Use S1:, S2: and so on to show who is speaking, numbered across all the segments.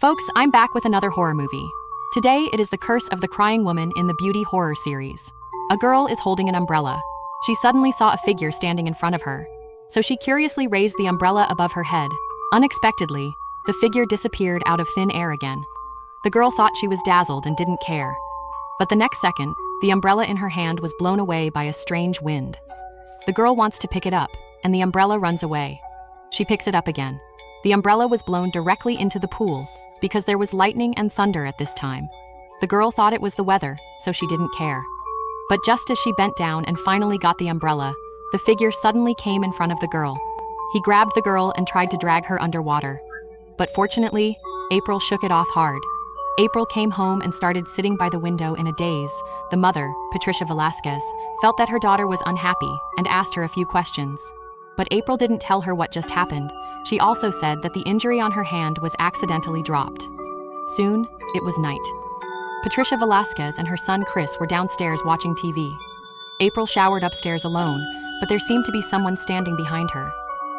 S1: Folks, I'm back with another horror movie. Today, it is the Curse of the Crying Woman in the Beauty horror series. A girl is holding an umbrella. She suddenly saw a figure standing in front of her. So she curiously raised the umbrella above her head. Unexpectedly, the figure disappeared out of thin air again. The girl thought she was dazzled and didn't care. But the next second, the umbrella in her hand was blown away by a strange wind. The girl wants to pick it up, and the umbrella runs away. She picks it up again. The umbrella was blown directly into the pool, because there was lightning and thunder at this time. The girl thought it was the weather, so she didn't care. But just as she bent down and finally got the umbrella, the figure suddenly came in front of the girl. He grabbed the girl and tried to drag her underwater. But fortunately, April shook it off hard. April came home and started sitting by the window in a daze. The mother, Patricia Velasquez, felt that her daughter was unhappy and asked her a few questions. But April didn't tell her what just happened. She also said that the injury on her hand was accidentally dropped. Soon, it was night. Patricia Velasquez and her son Chris were downstairs watching TV. April showered upstairs alone, but there seemed to be someone standing behind her.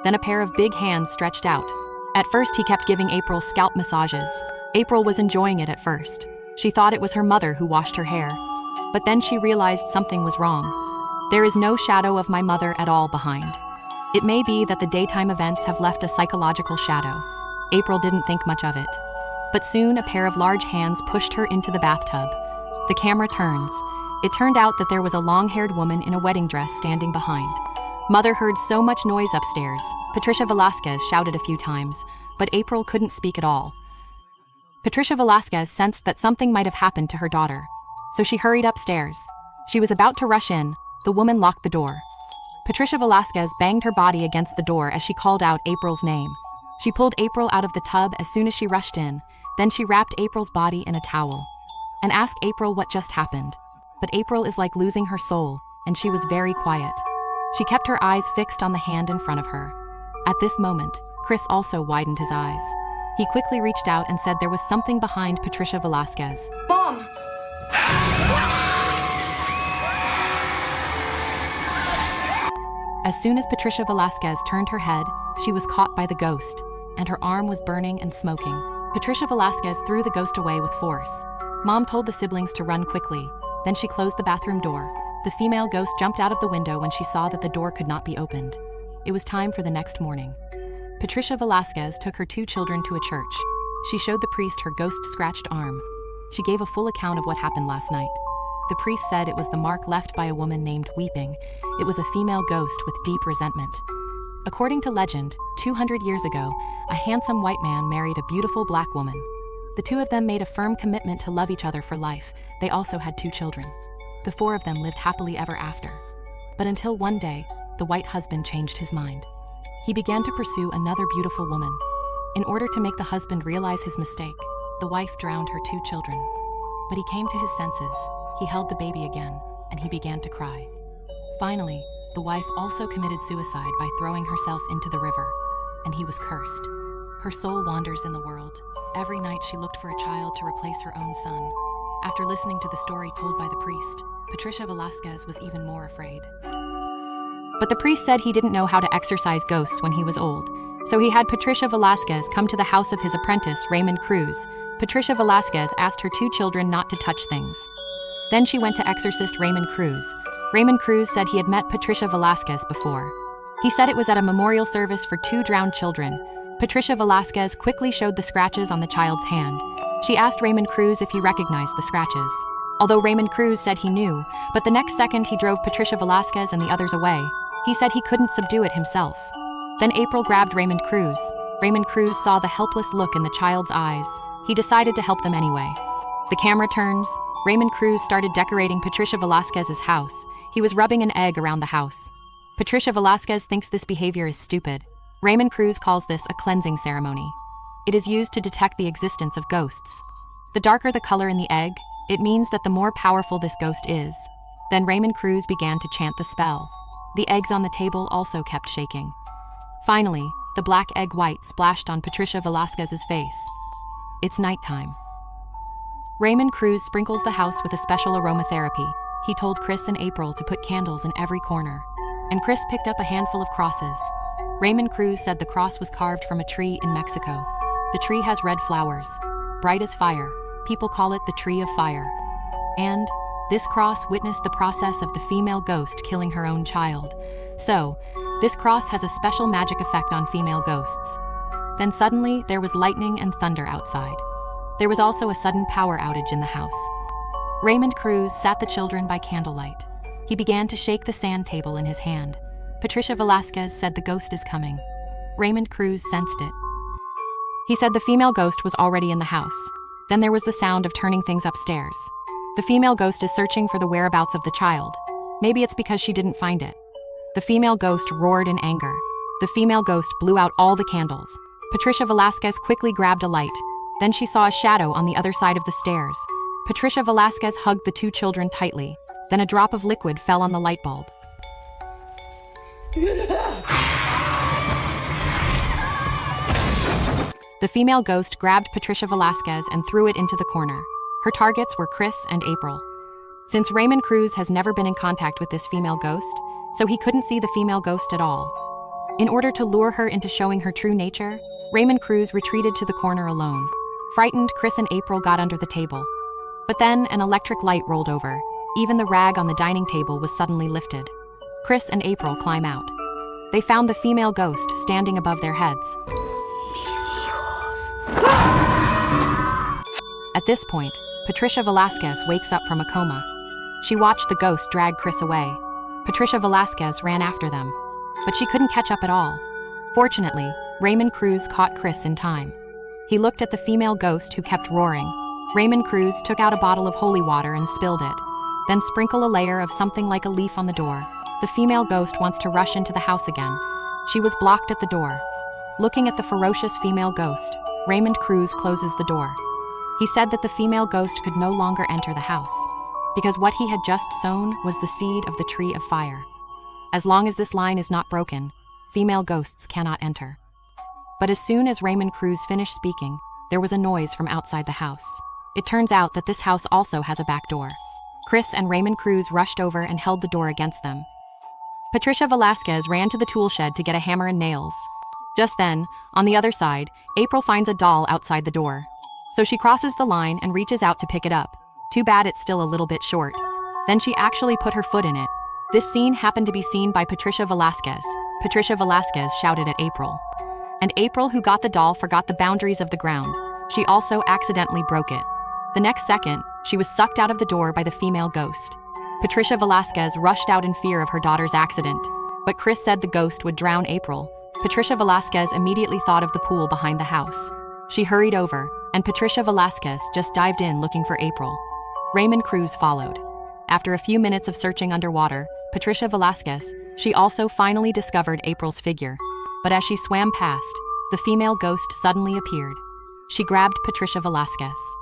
S1: Then a pair of big hands stretched out. At first, he kept giving April scalp massages. April was enjoying it at first. She thought it was her mother who washed her hair. But then she realized something was wrong. There is no shadow of my mother at all behind. It may be that the daytime events have left a psychological shadow. April didn't think much of it. But soon a pair of large hands pushed her into the bathtub. The camera turns. It turned out that there was a long-haired woman in a wedding dress standing behind. Mother heard so much noise upstairs. Patricia Velasquez shouted a few times, but April couldn't speak at all. Patricia Velasquez sensed that something might have happened to her daughter. So she hurried upstairs. She was about to rush in. The woman locked the door. Patricia Velasquez banged her body against the door as she called out April's name. She pulled April out of the tub as soon as she rushed in. Then she wrapped April's body in a towel and asked April what just happened. But April is like losing her soul, and she was very quiet. She kept her eyes fixed on the hand in front of her. At this moment, Chris also widened his eyes. He quickly reached out and said there was something behind Patricia Velasquez.
S2: Mom!
S1: As soon as Patricia Velasquez turned her head, she was caught by the ghost, and her arm was burning and smoking. Patricia Velasquez threw the ghost away with force. Mom told the siblings to run quickly. Then she closed the bathroom door. The female ghost jumped out of the window when she saw that the door could not be opened. It was time for the next morning. Patricia Velasquez took her 2 children to a church. She showed the priest her ghost-scratched arm. She gave a full account of what happened last night. The priest said it was the mark left by a woman named Weeping. It was a female ghost with deep resentment. According to legend, 200 years ago, a handsome white man married a beautiful black woman. The 2 of them made a firm commitment to love each other for life. They also had 2 children. The 4 of them lived happily ever after. But until one day, the white husband changed his mind. He began to pursue another beautiful woman. In order to make the husband realize his mistake, the wife drowned her 2 children. But he came to his senses. He held the baby again, and he began to cry. Finally, the wife also committed suicide by throwing herself into the river, and he was cursed. Her soul wanders in the world. Every night she looked for a child to replace her own son. After listening to the story told by the priest, Patricia Velasquez was even more afraid. But the priest said he didn't know how to exorcise ghosts when he was old, so he had Patricia Velasquez come to the house of his apprentice, Raymond Cruz. Patricia Velasquez asked her 2 children not to touch things. Then she went to exorcist Raymond Cruz. Raymond Cruz said he had met Patricia Velasquez before. He said it was at a memorial service for 2 drowned children. Patricia Velasquez quickly showed the scratches on the child's hand. She asked Raymond Cruz if he recognized the scratches. Although Raymond Cruz said he knew, but the next second he drove Patricia Velasquez and the others away. He said he couldn't subdue it himself. Then April grabbed Raymond Cruz. Raymond Cruz saw the helpless look in the child's eyes. He decided to help them anyway. The camera turns. Raymond Cruz started decorating Patricia Velasquez's house. He was rubbing an egg around the house. Patricia Velasquez thinks this behavior is stupid. Raymond Cruz calls this a cleansing ceremony. It is used to detect the existence of ghosts. The darker the color in the egg, it means that the more powerful this ghost is. Then Raymond Cruz began to chant the spell. The eggs on the table also kept shaking. Finally, the black egg white splashed on Patricia Velasquez's face. It's nighttime. Raymond Cruz sprinkles the house with a special aromatherapy. He told Chris and April to put candles in every corner. And Chris picked up a handful of crosses. Raymond Cruz said the cross was carved from a tree in Mexico. The tree has red flowers, bright as fire. People call it the Tree of Fire. And this cross witnessed the process of the female ghost killing her own child. So, this cross has a special magic effect on female ghosts. Then suddenly, there was lightning and thunder outside. There was also a sudden power outage in the house. Raymond Cruz sat the children by candlelight. He began to shake the sand table in his hand. Patricia Velasquez said the ghost is coming. Raymond Cruz sensed it. He said the female ghost was already in the house. Then there was the sound of turning things upstairs. The female ghost is searching for the whereabouts of the child. Maybe it's because she didn't find it. The female ghost roared in anger. The female ghost blew out all the candles. Patricia Velasquez quickly grabbed a light. Then she saw a shadow on the other side of the stairs. Patricia Velasquez hugged the two children tightly. Then a drop of liquid fell on the light bulb. The female ghost grabbed Patricia Velasquez and threw it into the corner. Her targets were Chris and April. Since Raymond Cruz has never been in contact with this female ghost, so he couldn't see the female ghost at all. In order to lure her into showing her true nature, Raymond Cruz retreated to the corner alone. Frightened, Chris and April got under the table. But then an electric light rolled over. Even the rag on the dining table was suddenly lifted. Chris and April climb out. They found the female ghost standing above their heads. At this point, Patricia Velasquez wakes up from a coma. She watched the ghost drag Chris away. Patricia Velasquez ran after them, but she couldn't catch up at all. Fortunately, Raymond Cruz caught Chris in time. He looked at the female ghost who kept roaring. Raymond Cruz took out a bottle of holy water and spilled it. Then sprinkle a layer of something like a leaf on the door. The female ghost wants to rush into the house again. She was blocked at the door. Looking at the ferocious female ghost, Raymond Cruz closes the door. He said that the female ghost could no longer enter the house, because what he had just sown was the seed of the Tree of Fire. As long as this line is not broken, female ghosts cannot enter. But as soon as Raymond Cruz finished speaking, there was a noise from outside the house. It turns out that this house also has a back door. Chris and Raymond Cruz rushed over and held the door against them. Patricia Velasquez ran to the tool shed to get a hammer and nails. Just then, on the other side, April finds a doll outside the door. So she crosses the line and reaches out to pick it up. Too bad it's still a little bit short. Then she actually put her foot in it. This scene happened to be seen by Patricia Velasquez. Patricia Velasquez shouted at April. And April, who got the doll, forgot the boundaries of the ground. She also accidentally broke it. The next second, she was sucked out of the door by the female ghost. Patricia Velasquez rushed out in fear of her daughter's accident. But Chris said the ghost would drown April. Patricia Velasquez immediately thought of the pool behind the house. She hurried over, and Patricia Velasquez just dived in looking for April. Raymond Cruz followed. After a few minutes of searching underwater, Patricia Velasquez, she also finally discovered April's figure. But as she swam past, the female ghost suddenly appeared. She grabbed Patricia Velasquez.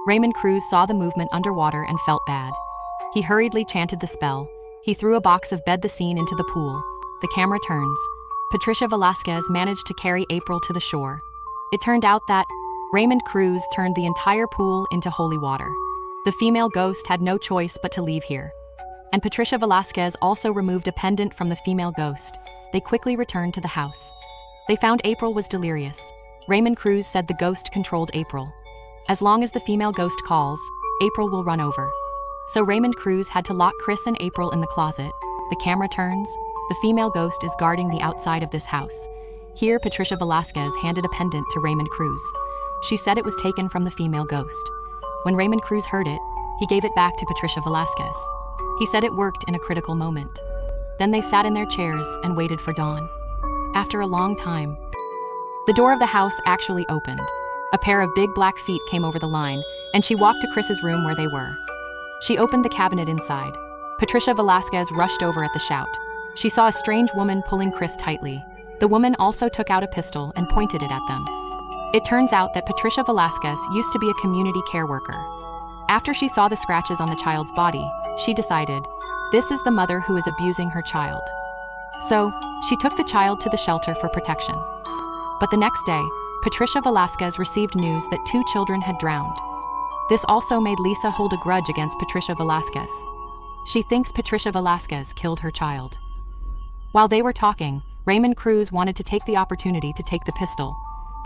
S1: Raymond Cruz saw the movement underwater and felt bad. He hurriedly chanted the spell. He threw a box of bed the scene into the pool. The camera turns. Patricia Velasquez managed to carry April to the shore. It turned out that Raymond Cruz turned the entire pool into holy water. The female ghost had no choice but to leave here. And Patricia Velasquez also removed a pendant from the female ghost. They quickly returned to the house. They found April was delirious. Raymond Cruz said the ghost controlled April. As long as the female ghost calls, April will run over. So Raymond Cruz had to lock Chris and April in the closet. The camera turns. The female ghost is guarding the outside of this house. Here, Patricia Velasquez handed a pendant to Raymond Cruz. She said it was taken from the female ghost. When Raymond Cruz heard it, he gave it back to Patricia Velasquez. He said it worked in a critical moment. Then they sat in their chairs and waited for dawn. After a long time, the door of the house actually opened. A pair of big black feet came over the line, and she walked to Chris's room where they were. She opened the cabinet inside. Patricia Velasquez rushed over at the shout. She saw a strange woman pulling Chris tightly. The woman also took out a pistol and pointed it at them. It turns out that Patricia Velasquez used to be a community care worker. After she saw the scratches on the child's body, she decided, this is the mother who is abusing her child. So, she took the child to the shelter for protection. But the next day, Patricia Velasquez received news that 2 children had drowned. This also made Lisa hold a grudge against Patricia Velasquez. She thinks Patricia Velasquez killed her child. While they were talking, Raymond Cruz wanted to take the opportunity to take the pistol,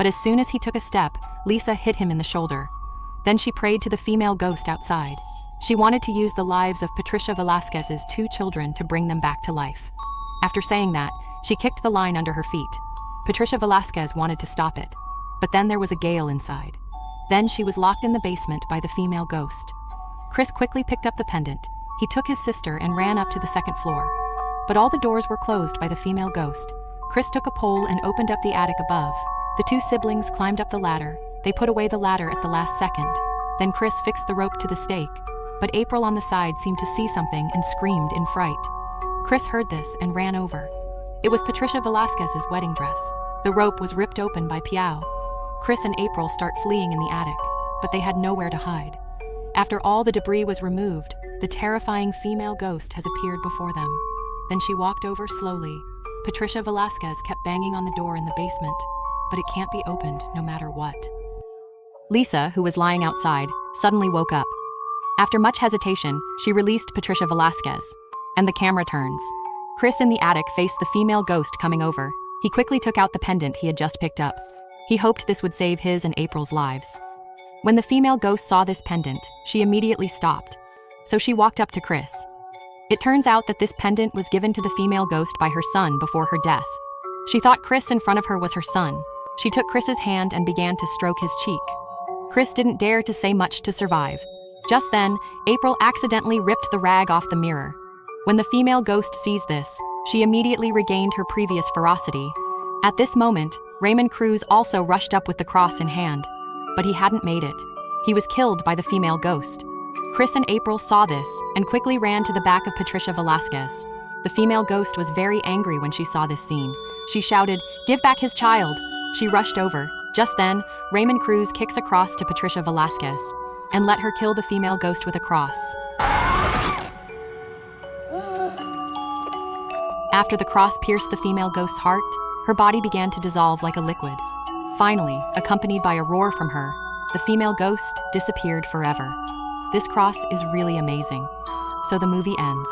S1: But as soon as he took a step, Lisa hit him in the shoulder. Then she prayed to the female ghost outside. She wanted to use the lives of Patricia Velasquez's 2 children to bring them back to life. After saying that, she kicked the line under her feet. Patricia Velasquez wanted to stop it, but then there was a gale inside. Then she was locked in the basement by the female ghost. Chris quickly picked up the pendant. He took his sister and ran up to the 2nd floor. But all the doors were closed by the female ghost. Chris took a pole and opened up the attic above. The 2 siblings climbed up the ladder. They put away the ladder at the last second. Then Chris fixed the rope to the stake. But April on the side seemed to see something and screamed in fright. Chris heard this and ran over. It was Patricia Velasquez's wedding dress. The rope was ripped open by Piao. Chris and April start fleeing in the attic, but they had nowhere to hide. After all the debris was removed, the terrifying female ghost has appeared before them. Then she walked over slowly. Patricia Velasquez kept banging on the door in the basement, but it can't be opened no matter what. Lisa, who was lying outside, suddenly woke up. After much hesitation, she released Patricia Velasquez, and the camera turns. Chris in the attic faced the female ghost coming over. He quickly took out the pendant he had just picked up. He hoped this would save his and April's lives. When the female ghost saw this pendant, she immediately stopped. So she walked up to Chris. It turns out that this pendant was given to the female ghost by her son before her death. She thought Chris in front of her was her son. She took Chris's hand and began to stroke his cheek. Chris didn't dare to say much to survive. Just then, April accidentally ripped the rag off the mirror. When the female ghost sees this, she immediately regained her previous ferocity. At this moment, Raymond Cruz also rushed up with the cross in hand. But he hadn't made it. He was killed by the female ghost. Chris and April saw this and quickly ran to the back of Patricia Velasquez. The female ghost was very angry when she saw this scene. She shouted, "Give back his child!" She rushed over. Just then, Raymond Cruz kicks a cross to Patricia Velasquez and let her kill the female ghost with a cross. After the cross pierced the female ghost's heart, her body began to dissolve like a liquid. Finally, accompanied by a roar from her, the female ghost disappeared forever. This cross is really amazing. So the movie ends.